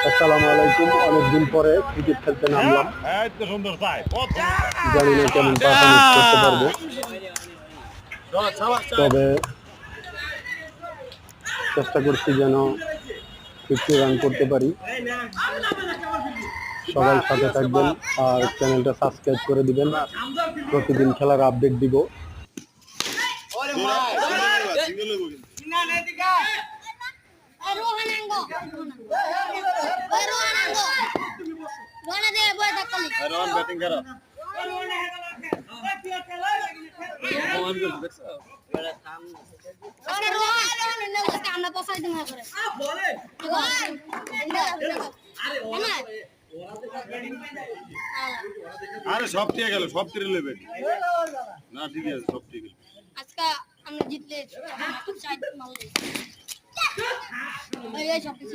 আসসালামু আলাইকুম। অনেকদিন পরে ক্রিকেট খেলতে নামলাম। জানি না কেমন পারফরমেন্স করতে পারবো, তবে চেষ্টা করছি যেন 50 রান করতে পারি। সবাই সাথে থাকবেন আর চ্যানেলটা সাবস্ক্রাইব করে দিবেন। প্রতিদিন খেলার আপডেট দিব। আরে সব ঠিক গেল, সব তীরে নেবে না, ঠিক আছে, সব ঠিক গেল। আজকে আমরা জিতলে সব কিছু